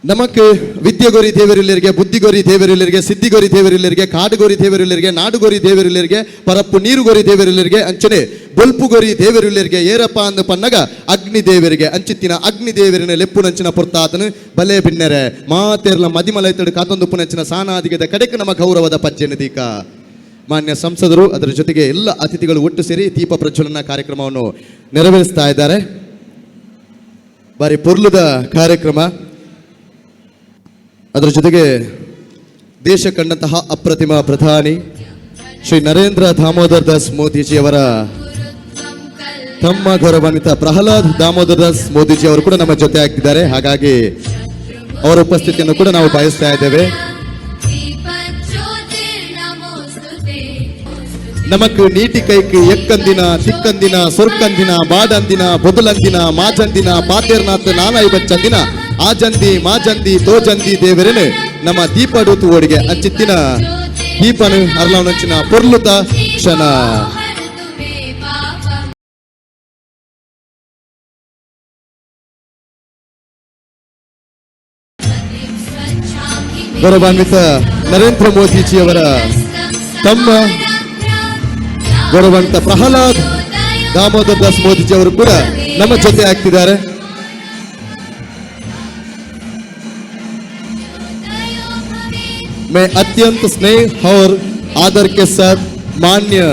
ನಮಕ್ ವಿದ್ಯೆಗೋರಿ ದೇವರಿಲ್ಲರಿಗೆ ಬುದ್ಧಿಗೋರಿ ದೇವರಿಲ್ಲರಿಗೆ ಸಿದ್ಧಿಗೋರಿ ದೇವರಿಲ್ಲರಿಗೆ ಕಾಡುಗೋರಿ ದೇವರಿಲ್ಲರಿಗೆ ನಾಡುಗೋರಿ ದೇವರಿಲ್ಲರಿಗೆ ಪರಪ್ಪು ನೀರುಗೋರಿ ದೇವರಿಲ್ಲರಿಗೆ ಅಂಚನೆ ಬೊಲ್ಪುಗೋರಿ ದೇವರಿಲ್ಲರಿಗೆ ಏರಪ್ಪ ಅಂದು ಪನ್ನಗ ಅಗ್ನಿ ದೇವರಿಗೆ ಅಂಚಿತ್ತಿನ ಅಗ್ನಿ ದೇವರಿನ ಲೆಪ್ಪು ನಂಚಿನ ಪೊರ್ತಾತನು ಬಲೆ ಬಿನ್ನರೆ ಮಾತೇರ್ಲ ಮದಿಮಲೈತಡು ಕಾತೊಂದು ಪುನಂಚಿನ ಸಾನಾದಿಗದ ಕಡೆಗೆ ನಮ್ಮ ಗೌರವದ ಪಜ್ಜೆನ ದೀಕ ಮಾನ್ಯ ಸಂಸದರು ಅದರ ಜೊತೆಗೆ ಎಲ್ಲ ಅತಿಥಿಗಳು ಒಟ್ಟು ಸೇರಿ ದೀಪ ಪ್ರಜ್ವಲನ ಕಾರ್ಯಕ್ರಮವನ್ನು ನೆರವೇರಿಸ್ತಾ ಇದ್ದಾರೆ. ಬಾರಿ ಪೊರ್ಲುದ ಕಾರ್ಯಕ್ರಮ. ಅದರ ಜೊತೆಗೆ ದೇಶ ಕಂಡಂತಹ ಅಪ್ರತಿಮ ಪ್ರಧಾನಿ ಶ್ರೀ ನರೇಂದ್ರ ದಾಮೋದರ್ ದಾಸ್ ಮೋದಿಜಿ ಅವರ ತಮ್ಮ ಗೌರವಾನ್ವಿತ ಪ್ರಹ್ಲಾದ್ ದಾಮೋದರ್ ದಾಸ್ ಮೋದಿಜಿ ಅವರು ಕೂಡ ನಮ್ಮ ಜೊತೆ ಆಗ್ತಿದ್ದಾರೆ. ಹಾಗಾಗಿ ಅವರ ಉಪಸ್ಥಿತಿಯನ್ನು ಕೂಡ ನಾವು ಬಯಸ್ತಾ ಇದ್ದೇವೆ. ನಮಕ್ ನೀಟಿ ಕೈಕ್ ಎಕ್ಕಂದಿನ ತಿಕ್ಕಂದಿನ ಸೊರ್ಕಂದಿನ ಬಾಡಂದಿನ ಬೊದಲಂದಿನ ಮಾಜಂದಿನ ಪಾತೇರ್ನಾಥ್ ನಾನಾಯಿ ಬಚ್ಚಂದಿನ ಆಜಂದಿ ಮಾಜಂದಿ ತೋಜಂದಿ ದೇವರೇನು ನಮ್ಮ ದೀಪ ಡೂತು ಓಡಿಗೆ ಅಂಚಿತ್ತಿನ ದೀಪನು ಅರ್ಲವನಂಚಿನ ಪೊರ್ಲುತ ಕ್ಷಣ ಗೌರವಾನ್ವಿತ ನರೇಂದ್ರ ಮೋದಿಜಿಯವರ ತಮ್ಮ ಗೌರವಾನ್ವಿತ ಪ್ರಹ್ಲಾದ್ दामोदर दास मोदी जी ಅವರು ಕೂಡ ನಮ್ಮ ಜೊತೆ ಆಗ್ತಿದ್ದಾರೆ. मैं अत्यंत स्नेह और आदर के साथ मान्य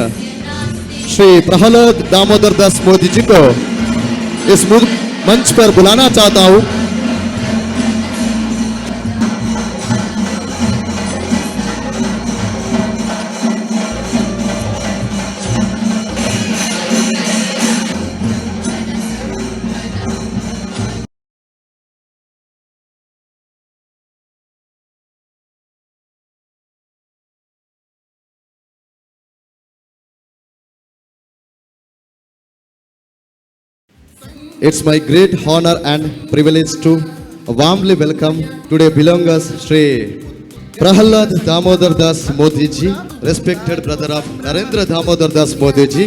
श्री प्रहलाद दामोदर दास मोदी जी को इस मंच पर बुलाना चाहता हूं. It's my great honor and privilege to warmly welcome today belongers Shri Prahlad Damodar Das Modi ji, respected brother of Narendra Damodar Das Modi ji.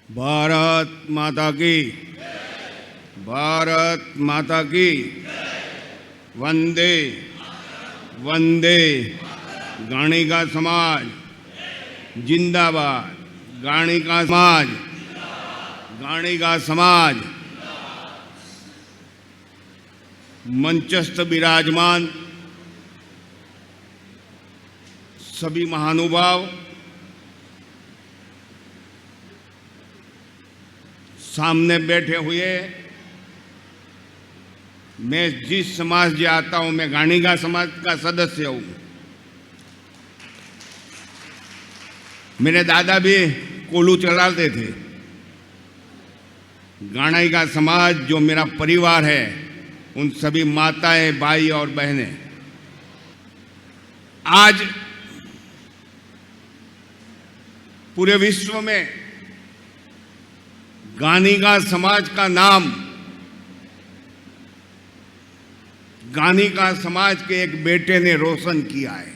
Bharat माता की, भारत माता की, वंदे वंदे. गाणिका समाज जिंदाबाद, गाणिका समाज, गाणिका समाज. मंचस्थ विराजमान सभी महानुभाव, सामने बैठे हुए, मैं जिस समाज से आता हूं, मैं गाणिका समाज का सदस्य हूं. मेरे दादा भी कोलू चलाते थे. गाणिका समाज जो मेरा परिवार है, उन सभी माताएं, भाई और बहनें आज पूरे विश्व में गाणिका समाज का नाम, गाणिका समाज के एक बेटे ने रोशन किया है.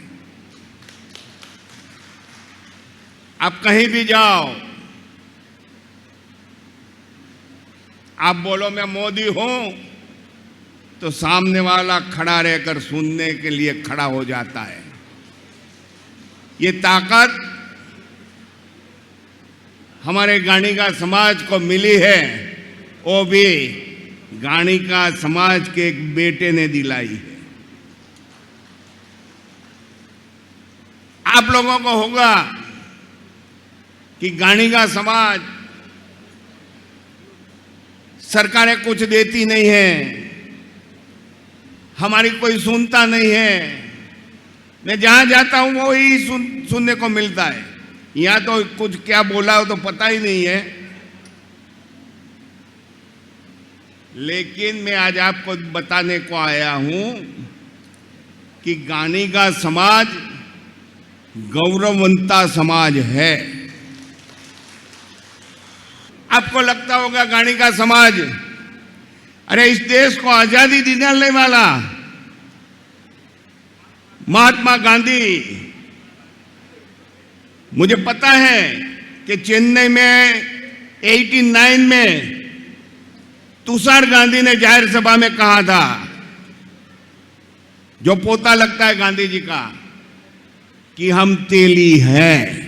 आप कहीं भी जाओ, आप बोलो मैं मोदी हूं, तो सामने वाला खड़ा रहकर सुनने के लिए खड़ा हो जाता है. ये ताकत हमारे गाणिका समाज को मिली है, वो भी गाणिका समाज के एक बेटे ने दिलाई है. आप लोगों को होगा कि गाणिका समाज सरकारें कुछ देती नहीं है, हमारी कोई सुनता नहीं है. मैं जहां जाता हूं वो ही सुनने को मिलता है. यहां तो कुछ क्या बोला हो तो पता ही नहीं है, लेकिन मैं आज आपको बताने को आया हूं कि गानी का समाज गौरववंता समाज है। आपको लगता होगा गानी का समाज, अरे इस देश को आजादी दिलाने वाला महात्मा गांधी, मुझे पता है कि चेन्नई में 89 में तुषार गांधी ने जाहिर सभा में कहा था, जो पोता लगता है गांधी जी का, कि हम तेली हैं।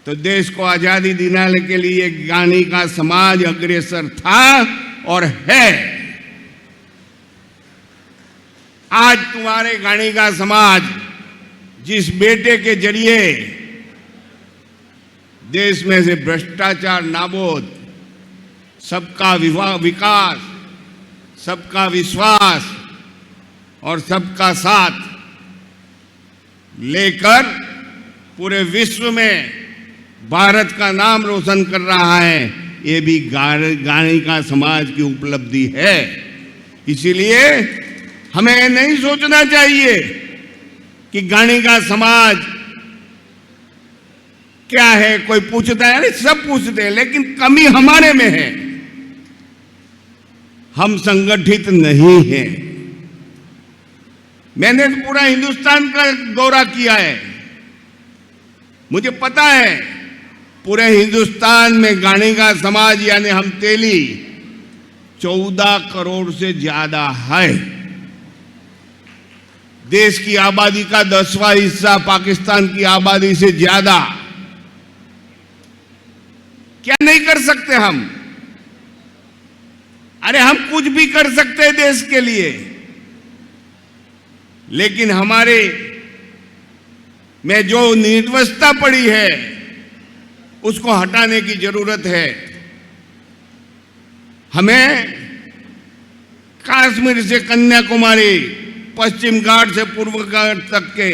तो देश को आजादी दिलाने के लिए गानी का समाज अग्रसर था और है। आज तुम्हारे गानी का समाज जिस बेटे के जरिए देश में से भ्रष्टाचार नाबूद, सबका विकास, सबका विश्वास और सबका साथ लेकर पूरे विश्व में भारत का नाम रोशन कर रहा है, ये भी गानी का समाज की उपलब्धि है। इसीलिए हमें नहीं सोचना चाहिए कि गानी का समाज क्या है। कोई पूछता है, अरे सब पूछते हैं, लेकिन कमी हमारे में है, हम संगठित नहीं हैं। मैंने पूरा हिंदुस्तान का दौरा किया है, मुझे पता है पूरे हिंदुस्तान में गानी का समाज यानी हम तेली 14 करोड़ से ज्यादा है। देश की आबादी का 10वां हिस्सा पाकिस्तान की आबादी से ज्यादा। क्या नहीं कर सकते हम? अरे हम कुछ भी कर सकते हैं देश के लिए, लेकिन हमारे में जो निर्वस्ता पड़ी है उसको हटाने की जरूरत है। हमें कश्मीर से कन्याकुमारी, पश्चिम घाट से पूर्व घाट तक के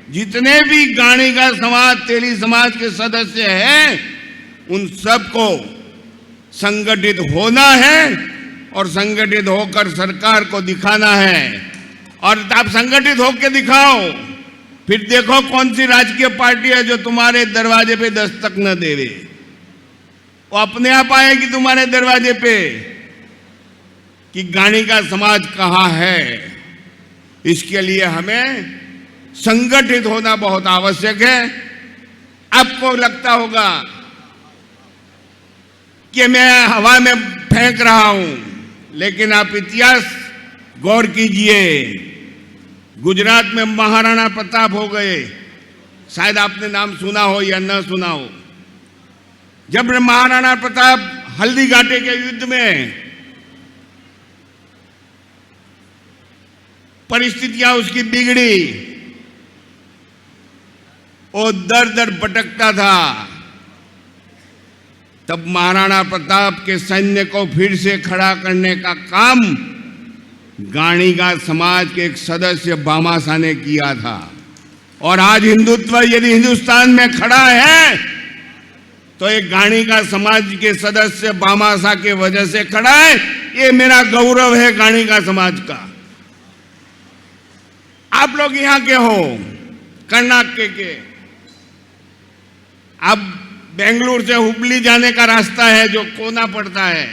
जितने भी गानी का समाज, तेली समाज के सदस्य हैं, उन सबको संगठित होना है और संगठित होकर सरकार को दिखाना है। और आप संगठित होकर दिखाओ, फिर देखो कौन सी राजकीय पार्टी है जो तुम्हारे दरवाजे पे दस्तक न देवे। वो अपने आप आएगी तुम्हारे दरवाजे पे कि गानी का समाज कहां है। इसके लिए हमें संगठित होना बहुत आवश्यक है। आपको लगता होगा कि मैं हवा में फेंक रहा हूं, लेकिन आप इतिहास गौर कीजिए। गुजरात में महाराणा प्रताप हो गए, शायद आपने नाम सुना हो या न सुना हो। जब महाराणा प्रताप हल्दी घाटी के युद्ध में परिस्थितियां उसकी बिगड़ी, वो दर दर भटकता था, तब महाराणा प्रताप के सैन्य को फिर से खड़ा करने का काम गानी का समाज के एक सदस्य भामाशाह ने किया था। और आज हिंदुत्व यदि हिंदुस्तान में खड़ा है तो एक गानी का समाज के सदस्य भामाशाह के वजह से खड़ा है। ये मेरा गौरव है गानी का समाज का। आप लोग यहां के हो, कर्नाटक के। अब बेंगलुरु से हुबली जाने का रास्ता है जो कोना पड़ता है,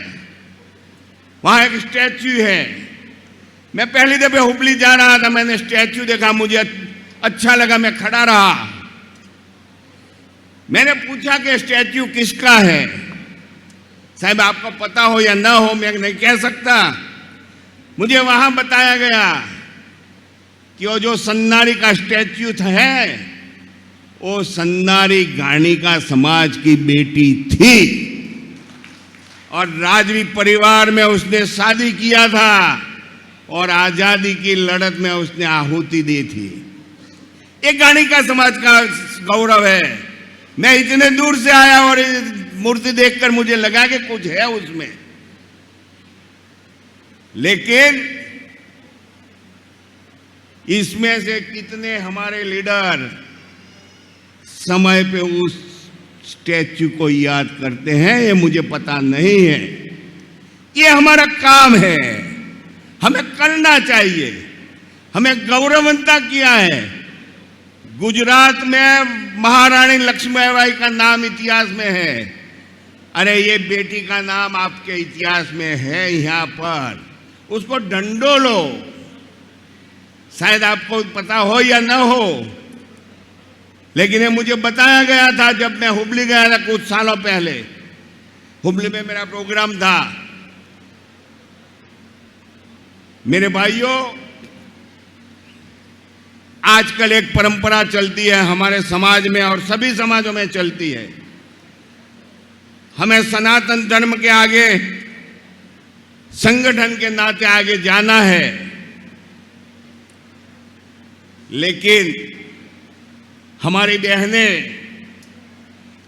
वहां एक स्टैच्यू है। मैं पहली दफे हुबली जा रहा था, मैंने स्टैच्यू देखा, मुझे अच्छा लगा, मैं खड़ा रहा। मैंने पूछा कि स्टैच्यू किसका है। साहब आपको पता हो या ना हो मैं नहीं कह सकता। मुझे वहां बताया गया कि वो जो सन्नारी का स्टैच्यू है, वो सन्नारी गानी का समाज की बेटी थी और राजवी परिवार में उसने शादी किया था और आजादी की लड़त में उसने आहुति दी थी। एक गानी का समाज का गौरव है। मैं इतने दूर से आया और मूर्ति देखकर मुझे लगा कि कुछ है उसमें, लेकिन इसमें से कितने हमारे लीडर समय पे उस स्टैच्यू को याद करते हैं, ये मुझे पता नहीं है। ये हमारा काम है, हमें करना चाहिए। हमें गौरवंता किया है। गुजरात में महारानी लक्ष्मीबाई का नाम इतिहास में है। अरे ये बेटी का नाम आपके इतिहास में है यहाँ पर, उसको ढंढोलो। शायद आपको पता हो या न हो, लेकिन ये मुझे बताया गया था जब मैं हुबली गया था कुछ सालों पहले। हुबली में मेरा प्रोग्राम था। मेरे भाइयों, आजकल एक परंपरा चलती है हमारे समाज में और सभी समाजों में चलती है। हमें सनातन धर्म के आगे, संगठन के नाते आगे जाना है, लेकिन हमारी बहनें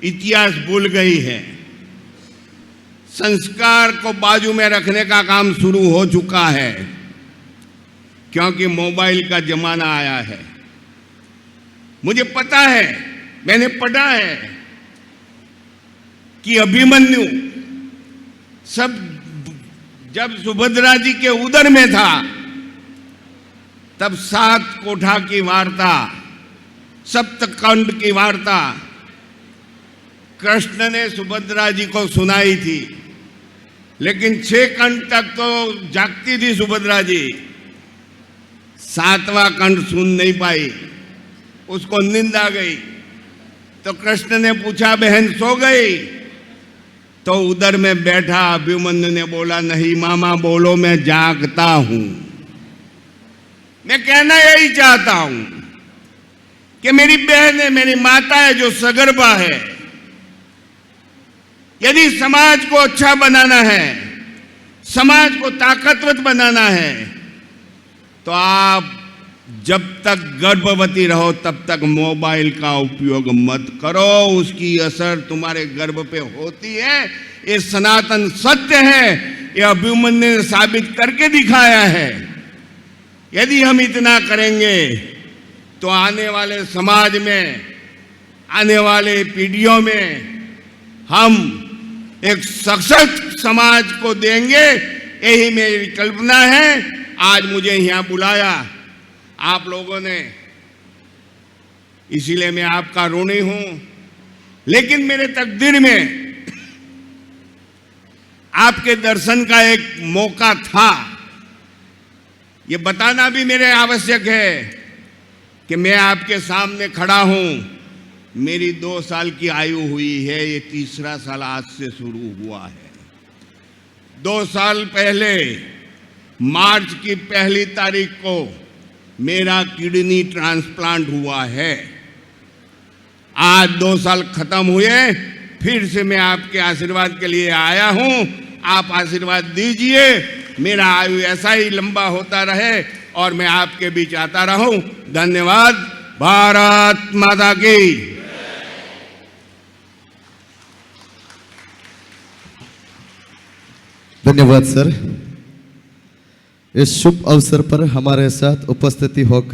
इतिहास भूल गई है। संस्कार को बाजू में रखने का काम शुरू हो चुका है, क्योंकि मोबाइल का जमाना आया है। मुझे पता है, मैंने पढ़ा है कि अभिमन्यु जब सुभद्रा जी के उदर में था, तब 7 कोठा की वार्ता, सप्तकंड की वार्ता कृष्ण ने सुभद्रा जी को सुनाई थी। लेकिन 6 कंठ तक तो जागती थी सुभद्रा जी, 7वां कंठ सुन नहीं पाई, उसको नींद आ गई। तो कृष्ण ने पूछा, बहन सो गई? तो उधर में बैठा अभिमन्यु ने बोला, नहीं मामा बोलो, मैं जागता हूं। मैं कहना यही चाहता हूं कि मेरी बहन है, मेरी माता है जो सगर्भा है, यदि समाज को अच्छा बनाना है, समाज को ताकतवर बनाना है, तो आप जब तक गर्भवती रहो तब तक मोबाइल का उपयोग मत करो। उसकी असर तुम्हारे गर्भ पे होती है, ये सनातन सत्य है। ये अभिमन्यु ने साबित करके दिखाया है। यदि हम इतना करेंगे तो आने वाले समाज में, आने वाले पीढ़ियों में हम एक सशक्त समाज को देंगे। यही मेरी कल्पना है। आज मुझे यहाँ बुलाया आप लोगों ने, इसीलिए मैं आपका ऋणी हूं। लेकिन मेरे तकदीर में आपके दर्शन का एक मौका था। ये बताना भी मेरे आवश्यक है कि मैं आपके सामने खड़ा हूं। मेरी 2 साल की आयु हुई है, ये 3रा साल आज से शुरू हुआ है। 2 साल पहले मार्च की 1 तारीख को मेरा किडनी ट्रांसप्लांट हुआ है। आज 2 साल खत्म हुए, फिर से मैं आपके आशीर्वाद के लिए आया हूं। आप आशीर्वाद दीजिए, मेरा आयु ऐसा ही लंबा होता रहे और मैं आपके बीच आता रहूं। धन्यवाद। भारत माता की। धन्यवाद सर। इस शुभ अवसर पर हमारे साथ उपस्थिति होकर